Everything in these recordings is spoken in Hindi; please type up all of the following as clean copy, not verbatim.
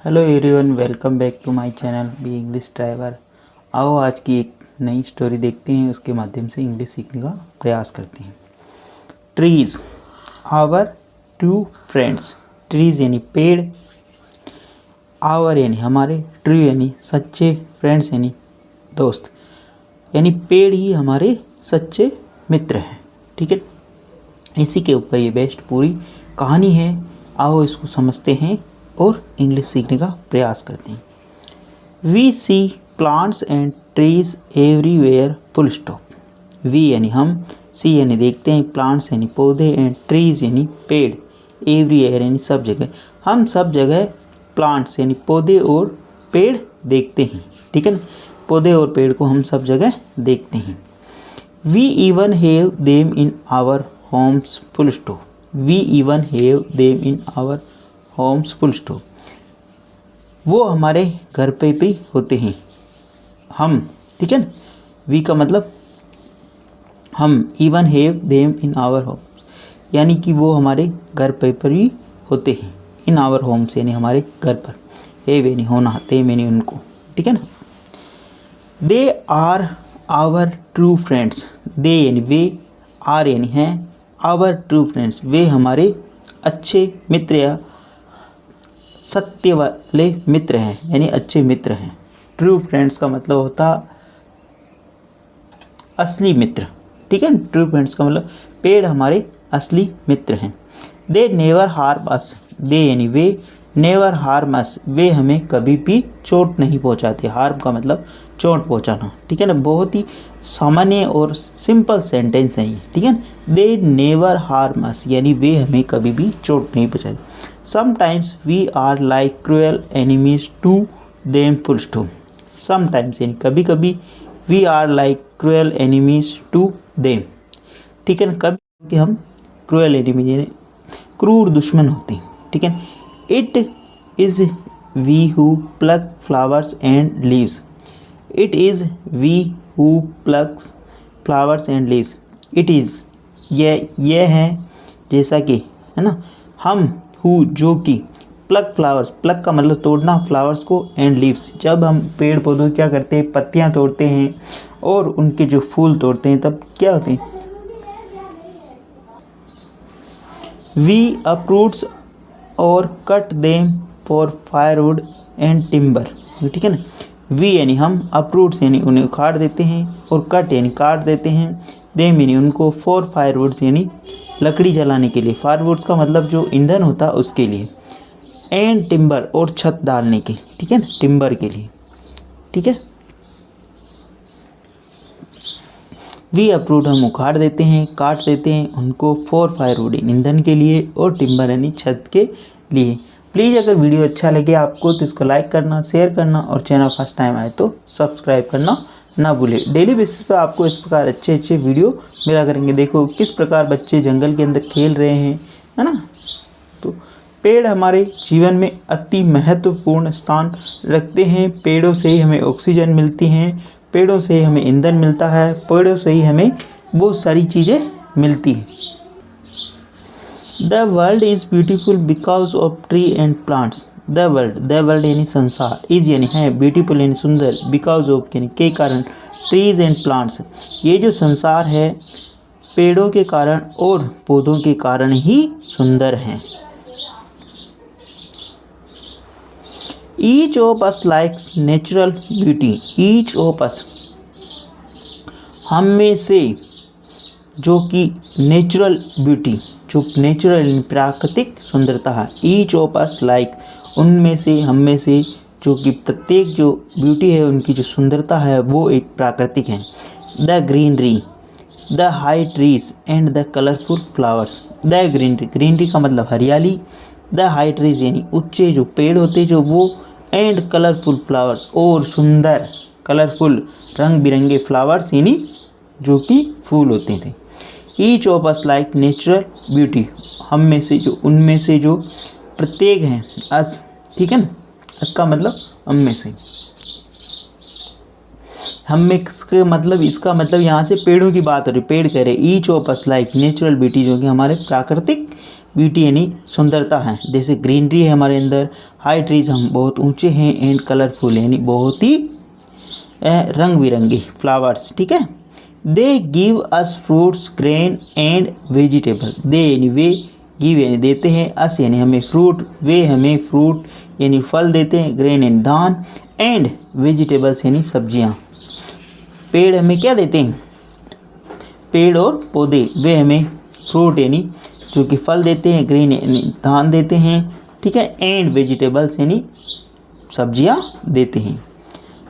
Hello everyone, welcome back to my channel be English driver. आओ आज की एक नई स्टोरी देखते हैं, उसके माध्यम से इंग्लिश सीखने का प्रयास करते हैं। Trees our true friends. Trees यानी पेड़, आवर यानी हमारे, ट्रू यानी सच्चे, फ्रेंड्स यानी दोस्त, यानी पेड़ ही हमारे सच्चे मित्र हैं। ठीक है, इसी के ऊपर ये बेस्ट पूरी कहानी है। आओ इसको समझते हैं और इंग्लिश सीखने का प्रयास करते हैं। We see plants and trees everywhere full stop. We यानी हम, सी यानी देखते हैं, प्लांट्स यानी पौधे, एंड ट्रीज यानी पेड़, एवरीवेयर यानी सब जगह। हम सब जगह प्लांट्स यानी पौधे और पेड़ देखते हैं। ठीक है ना, पौधे और पेड़ को हम सब जगह देखते हैं। We even have them in our homes full stop. We even have them in our homes full stop. वो हमारे घर पे भी होते हैं, हम। ठीक है ना, वी का मतलब हम, even have them in our homes यानी कि वो हमारे घर पे पर भी होते हैं। इन आवर होम्स यानी हमारे घर पर, हैव यानी होना, देम यानी उनको। ठीक है ना, they are our true friends. They यानी वे, आर यानी हैं, आवर ट्रू फ्रेंड्स वे हमारे अच्छे मित्र या सत्य वाले मित्र हैं, यानी अच्छे मित्र हैं। ट्रू फ्रेंड्स का मतलब होता असली मित्र। ठीक है, ट्रू फ्रेंड्स का मतलब पेड़ हमारे असली मित्र हैं। They never harm us. दे यानी वे, नेवर हार्म अस वे हमें कभी भी चोट नहीं पहुंचाते। हार्म का मतलब चोट पहुंचाना। ठीक है ना, बहुत ही सामान्य और सिंपल सेंटेंस है ये। ठीक है ना, दे नेवर हार्म अस यानी वे हमें कभी भी चोट नहीं पहुंचाते। Sometimes we are like cruel enemies to them full stop. Sometimes यानी कभी कभी, we are like cruel enemies to them. ठीक है ना, कभी हम क्रूएल एनिमी यानी क्रूर दुश्मन होते हैं। ठीक है, it is we who pluck flowers and leaves. It is we who plucks flowers and leaves. It is यह है, जैसा कि, है ना, हम, हु जो कि, प्लक फ्लावर्स, प्लक का मतलब तोड़ना, फ्लावर्स को, एंड लीव्स जब हम पेड़ पौधों क्या करते हैं, पत्तियां तोड़ते हैं और उनके जो फूल तोड़ते हैं तब क्या होते हैं, वी अप्रूट्स और cut them for firewood and timber. ठीक है ना, वी यानी हम, अप्रूट्स यानी उन्हें उखाड़ देते हैं, और कट यानी काट देते हैं, देम यानी उनको, फॉर फायरवुड्स यानी लकड़ी जलाने के लिए, फायरवुड्स का मतलब जो ईंधन होता है उसके लिए, एंड टिम्बर और छत डालने के। ठीक है ना, टिम्बर के लिए। ठीक है, वी अप्रूट हम उखाड़ देते हैं, काट देते हैं उनको, फॉर फायरवुड ईंधन के लिए, और टिम्बर यानी छत के लिए। प्लीज़ अगर वीडियो अच्छा लगे आपको तो इसको लाइक करना, शेयर करना, और चैनल फर्स्ट टाइम आए तो सब्सक्राइब करना ना भूलें। डेली बेसिस पर आपको इस प्रकार अच्छे अच्छे वीडियो मिला करेंगे। देखो किस प्रकार बच्चे जंगल के अंदर खेल रहे हैं, है ना। तो पेड़ हमारे जीवन में अति महत्वपूर्ण स्थान रखते हैं। पेड़ों से ही हमें ऑक्सीजन मिलती हैं, पेड़ों से ही हमें ईंधन मिलता है, पेड़ों से ही हमें बहुत सारी चीज़ें मिलती हैं। The world is beautiful because of tree and plants. The world यानी संसार, इज यानी है, ब्यूटीफुल यानी सुंदर, बिकॉज ऑफ यानी के कारण, ट्रीज एंड प्लांट्स ये जो संसार है पेड़ों के कारण और पौधों के कारण ही सुंदर हैं। Each of us likes natural beauty. Each of us हम में से, जो कि नेचुरल ब्यूटी, जो नेचुरल प्राकृतिक सुंदरता है। ईच ऑफ अस लाइक उनमें से, हम में से, जो कि प्रत्येक जो ब्यूटी है उनकी जो सुंदरता है वो एक प्राकृतिक है। The greenery, the high trees and the colourful flowers. The greenery, greenery का मतलब हरियाली, द हाई ट्रीज यानी ऊंचे जो पेड़ होते जो वो, एंड कलरफुल फ्लावर्स और सुंदर कलरफुल रंग बिरंगे फ्लावर्स यानी जो कि फूल होते थे। Each of us like natural beauty हम में से, जो उनमें से जो प्रत्येक हैं, अस। ठीक है ना, अस का मतलब हम में से, हम में इसका मतलब यहाँ से पेड़ों की बात हो रही, पेड़ कह रहे each of us like natural beauty जो कि हमारे प्राकृतिक ब्यूटी यानी सुंदरता है। जैसे ग्रीनरी है हमारे अंदर, हाई ट्रीज हम बहुत ऊंचे हैं, एंड कलरफुल यानी बहुत ही रंग बिरंगे फ्लावर्स, ठीक है। They give us fruits grain and vegetable, they यानी वे, गिव यानी देते हैं, अस यानी हमें फ्रूट, वे हमें फ्रूट यानी फल देते हैं, ग्रेन यानी धान, एंड वेजिटेबल्स यानी सब्जियां। पेड़ हमें क्या देते हैं, पेड़ और पौधे, वे हमें फ्रूट यानी जो कि फल देते हैं, ग्रेन यानी धान देते हैं, ठीक है, एंड वेजिटेबल्स यानी सब्जियां देते हैं।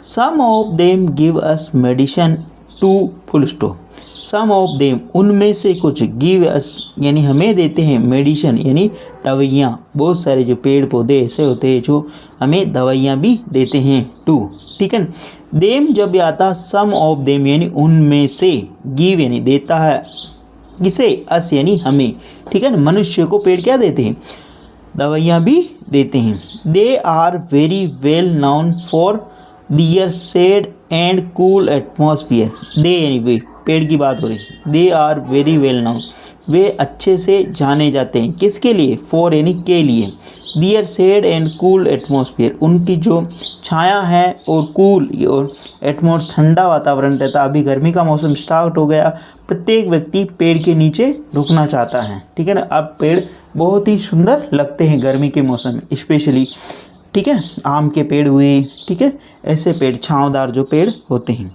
Some of them give us medicine too, full stop. Some of them उनमें से कुछ, गिव अस यानी हमें देते हैं, मेडिसिन यानी दवाइयाँ। बहुत सारे जो पेड़ पौधे ऐसे होते हैं जो हमें दवाइयाँ भी देते हैं, टू, ठीक है। देम जब आता सम ऑफ देम यानी उनमें से, गिव यानी देता है, किसे, अस यानी हमें, ठीक है ना। मनुष्य को पेड़ क्या देते हैं, दवाइयाँ भी देते हैं। They are very well known for their shade and cool atmosphere, they यानी वे, पेड़ की बात हो रही, they are very well known, वे अच्छे से जाने जाते हैं, किसके लिए, फॉर यानी के लिए, दियर शेड एंड कूल एटमॉस्फेयर, उनकी जो छाया है और कूल और एटमॉस्फेयर ठंडा वातावरण रहता। अभी गर्मी का मौसम स्टार्ट हो गया, प्रत्येक व्यक्ति पेड़ के नीचे रुकना चाहता है, ठीक है ना। अब पेड़ बहुत ही सुंदर लगते हैं गर्मी के मौसम में स्पेशली, ठीक है। आम के पेड़ हुए, ठीक है, ऐसे पेड़ छांवदार जो पेड़ होते हैं।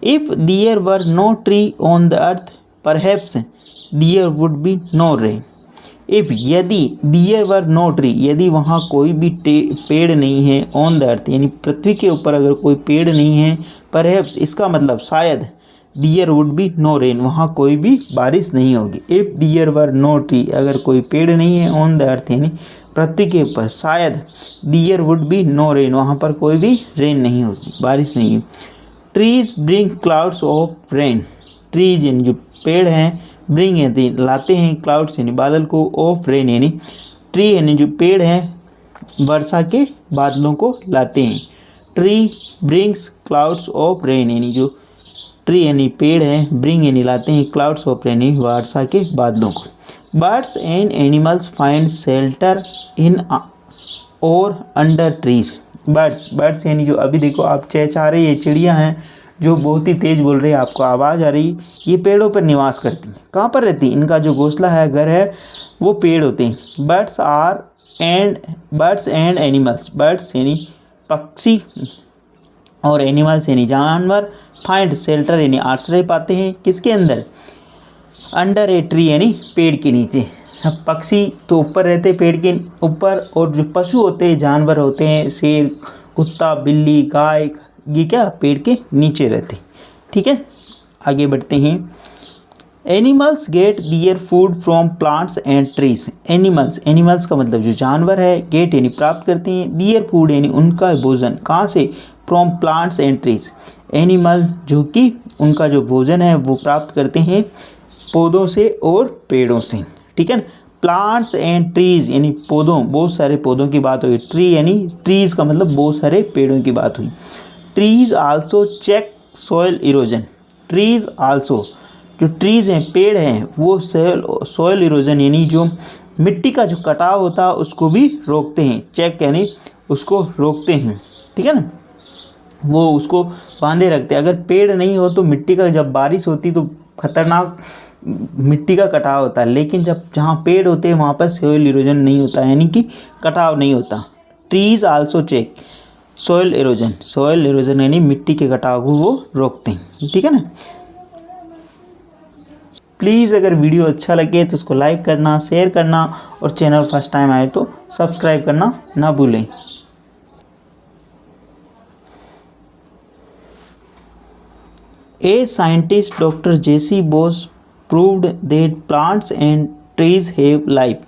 If there were no tree on the earth perhaps there would be no rain. If यदि देयर वर नो ट्री, यदि वहाँ कोई भी पेड़ नहीं है, ऑन द अर्थ यानी पृथ्वी के ऊपर अगर कोई पेड़ नहीं है, परहैप्स इसका मतलब शायद, there would be no rain वहाँ कोई भी बारिश नहीं होगी। If there were no tree अगर कोई पेड़ नहीं है, ऑन द अर्थ यानी पृथ्वी के ऊपर, शायद there would be no rain वहाँ पर कोई भी रेन नहीं होगी, बारिश नहीं। Trees bring clouds of rain, trees यानी जो पेड़ हैं, ब्रिंग यानी लाते हैं, क्लाउड्स यानी बादल को, ऑफ रेन यानी ट्री यानी जो पेड़ हैं वर्षा के बादलों को लाते हैं। Tree brings clouds of rain यानी जो ट्री यानी पेड़ है, ब्रिंग यानी लाते हैं, क्लाउड्स ऑफ रेन यानी वर्षा के बादलों को। Birds and animals find shelter in और अंडर ट्रीज। बर्ड्स यानी जो अभी देखो आप चहचहा रही है, चिड़िया हैं जो बहुत ही तेज़ बोल रही है, आपको आवाज़ आ रही, ये पेड़ों पर निवास करती हैं। कहाँ पर रहती हैं, इनका जो घोंसला है, घर है, वो पेड़ होते हैं। बर्ड्स एंड एनिमल्स, बर्ड्स यानी पक्षी और एनिमल्स यानी जानवर, फाइंड शेल्टर यानी आश्रय पाते हैं, किसके अंदर, अंडर ए ट्री यानी पेड़ के नीचे। पक्षी तो ऊपर रहते हैं पेड़ के ऊपर, और जो पशु होते हैं, जानवर होते हैं, शेर, कुत्ता, बिल्ली, गाय, ये क्या पेड़ के नीचे रहते, ठीक है। आगे बढ़ते हैं। Animals get their food from plants and trees. Animals का मतलब जो जानवर है, गेट यानी प्राप्त करते हैं, दियर फूड यानी उनका भोजन, कहाँ से, from plants and trees. Animal जो कि उनका जो भोजन है वो प्राप्त करते हैं पौधों से और पेड़ों से, ठीक है ना। प्लांट्स एंड ट्रीज यानी पौधों, बहुत सारे पौधों की बात हुई। ट्री यानी ट्रीज का मतलब बहुत सारे पेड़ों की बात हुई। Trees also check soil erosion. Trees also जो ट्रीज हैं, पेड़ हैं, वो सॉइल इरोजन यानी जो मिट्टी का जो कटाव होता है उसको भी रोकते हैं। चेक यानी उसको रोकते हैं, ठीक है ना, वो उसको बांधे रखते हैं। अगर पेड़ नहीं हो तो मिट्टी का, जब बारिश होती तो खतरनाक मिट्टी का कटाव होता है, लेकिन जब जहाँ पेड़ होते हैं वहाँ पर सॉइल इरोजन नहीं होता, यानी कि कटाव नहीं होता। Trees also check soil erosion यानी मिट्टी के कटाव को वो रोकते हैं, ठीक है ना। प्लीज़ अगर वीडियो अच्छा लगे तो उसको लाइक करना, शेयर करना, और चैनल फर्स्ट टाइम आए तो सब्सक्राइब करना ना भूलें। A scientist, Dr. J.C. Bose, proved that plants and trees have life.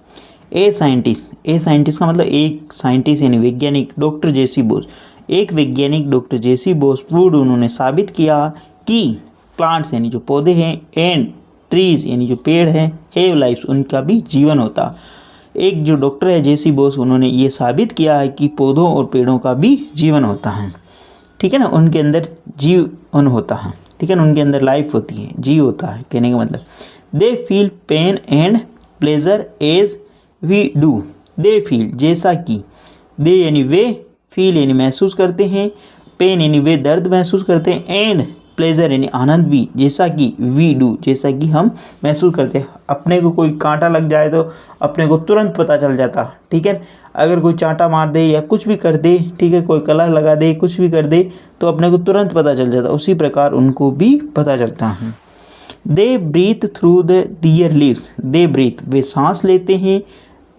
A scientist का मतलब एक साइंटिस्ट यानी वैज्ञानिक, डॉक्टर जेसी बोस, एक वैज्ञानिक डॉक्टर जेसी बोस प्रूव्ड, उन्होंने साबित किया कि प्लांट्स यानी जो पौधे हैं, एंड ट्रीज यानी जो पेड़ हैं, हैव लाइफ उनका भी जीवन होता। एक जो डॉक्टर है जेसी बोस, उन्होंने ये साबित किया है कि पौधों और पेड़ों का भी जीवन होता है, ठीक है ना, उनके अंदर जीवन होता है, ठीक है ना, उनके अंदर लाइफ होती है, जीव होता है, कहने का मतलब। They feel pain and pleasure as we do. They feel जैसा कि, दे यानी वे, फील यानी महसूस करते हैं, पेन यानी वे दर्द महसूस करते हैं, एंड प्लेजर यानी आनंद भी जैसा कि वी डू जैसा कि हम महसूस करते हैं। अपने को कोई कांटा लग जाए तो अपने को तुरंत पता चल जाता, ठीक है। अगर कोई चांटा मार दे या कुछ भी कर दे, ठीक है, कोई कलर लगा दे, कुछ भी कर दे तो अपने को तुरंत पता चल जाता, उसी प्रकार उनको भी पता चलता है। They breathe through the their leaves. They breathe वे सांस लेते हैं,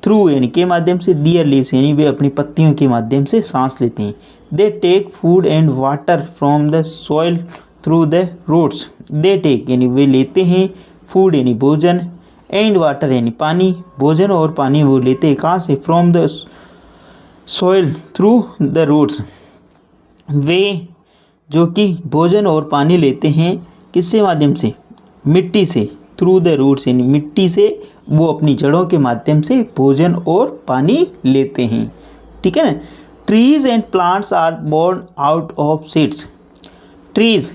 थ्रू यानी के माध्यम से, दियर लीव्स यानी वे अपनी पत्तियों के माध्यम से सांस लेते हैं। They take food and water from the soil through the roots. They take यानी वे लेते हैं, फूड यानी भोजन, एंड वाटर यानी पानी, भोजन और पानी वो लेते हैं कहाँ से, from the soil through the roots. वे जो कि भोजन और पानी लेते हैं किससे माध्यम से, मिट्टी से, थ्रू द रूट्स यानी मिट्टी से वो अपनी जड़ों के माध्यम से भोजन और पानी लेते हैं, ठीक है ना। Trees and plants are born out of seeds. Trees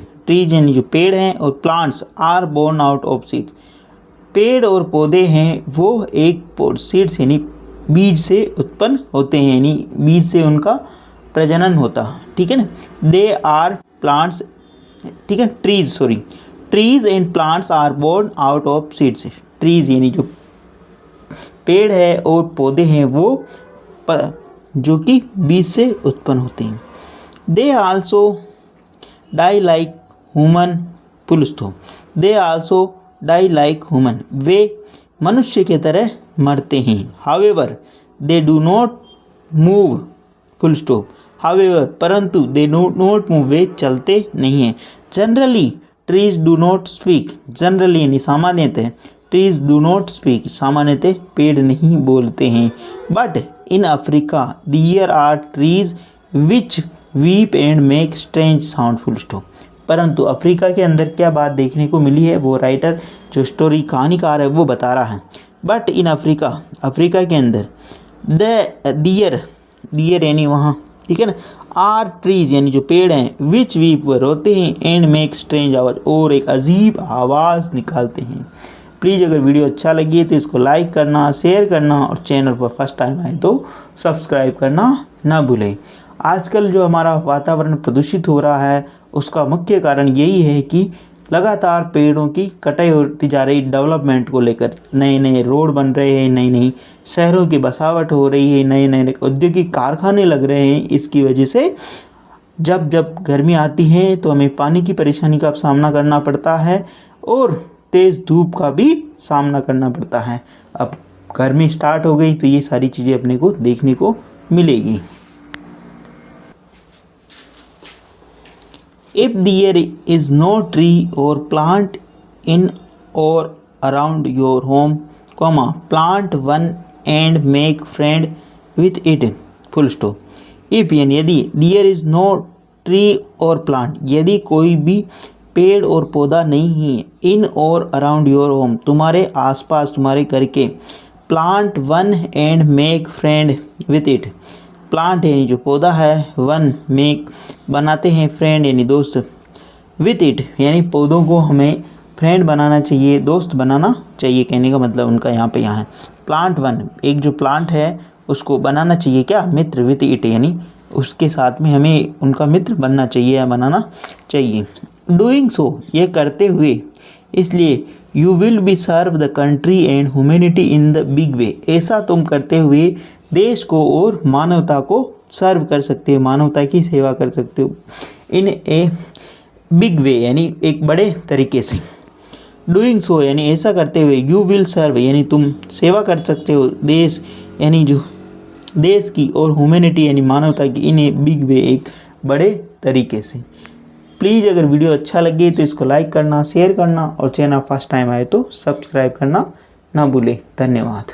यानी जो पेड़ हैं, और plants are born out of seeds, पेड़ और पौधे हैं वो एक सीड्स यानी बीज से उत्पन्न होते हैं, यानी बीज से उनका प्रजनन होता है, ठीक है ना। दे आर प्लांट्स, ठीक है, trees and plants are born out of seeds. Trees यानी जो पेड़ है और पौधे हैं वो जो कि बीज से उत्पन्न होते हैं। They also die like human, full stop. They also die like human, वे मनुष्य की तरह मरते हैं। However they do not move, full stop. However परंतु, दे डू नॉट मूव वे चलते नहीं हैं। Generally trees do not speak, generally यानी सामान्यतः, ट्रीज डू नॉट स्पीक सामान्यतः पेड़ नहीं बोलते हैं। But in Africa there are trees which weep and make strange sound, full stop. परंतु अफ्रीका के अंदर क्या बात देखने को मिली है, वो राइटर जो स्टोरी कहानीकार है वो बता रहा है। बट इन अफ्रीका के अंदर द डियर यानी वहाँ, ठीक है ना, आर ट्रीज यानी जो पेड़ हैं, विच वीप वो रोते हैं, एंड मेक स्ट्रेंज आवाज़ और एक अजीब आवाज़ निकालते हैं। प्लीज़ अगर वीडियो अच्छा लगी तो इसको लाइक करना, शेयर करना और चैनल पर फर्स्ट टाइम आए तो सब्सक्राइब करना ना भूलें। आजकल जो हमारा वातावरण प्रदूषित हो रहा है उसका मुख्य कारण यही है कि लगातार पेड़ों की कटाई होती जा रही, डेवलपमेंट को लेकर नए नए रोड बन रहे हैं, नई नई शहरों की बसावट हो रही है, नए नए औद्योगिक कारखाने लग रहे हैं। इसकी वजह से जब गर्मी आती है तो हमें पानी की परेशानी का सामना करना पड़ता है और तेज़ धूप का भी सामना करना पड़ता है। अब गर्मी स्टार्ट हो गई तो ये सारी चीज़ें अपने को देखने को मिलेगी। If there is no tree or plant in or around your home, plant one and make friend with it, full stop. If यानी यदि, there is no tree or plant यदि कोई भी पेड़ और पौधा नहीं है, इन और अराउंड योर होम तुम्हारे आसपास तुम्हारे घर के, plant one and make friend with it. Plant यानी जो पौधा है, वन मेक बनाते हैं, फ्रेंड यानी दोस्त, विथ इट यानी पौधों को हमें फ्रेंड बनाना चाहिए, दोस्त बनाना चाहिए। कहने का मतलब उनका यहाँ है प्लांट वन, एक जो प्लांट है उसको बनाना चाहिए क्या, मित्र, विथ इट यानी उसके साथ में हमें उनका मित्र बनना चाहिए या बनाना चाहिए। डूइंग सो ये करते हुए, इसलिए you will be serve the country and humanity in the big way, ऐसा तुम करते हुए देश को और मानवता को सर्व कर सकते हो, मानवता की सेवा कर सकते हो, इन ए बिग वे यानी एक बड़े तरीके से। डूइंग सो यानी ऐसा करते हुए, यू विल सर्व यानी तुम सेवा कर सकते हो देश यानी जो देश की, और ह्यूमैनिटी यानी मानवता की, इन ए बिग वे एक बड़े तरीके से। प्लीज़ अगर वीडियो अच्छा लगे तो इसको लाइक करना, शेयर करना और चैनल फर्स्ट टाइम आए तो सब्सक्राइब करना ना भूलें। धन्यवाद।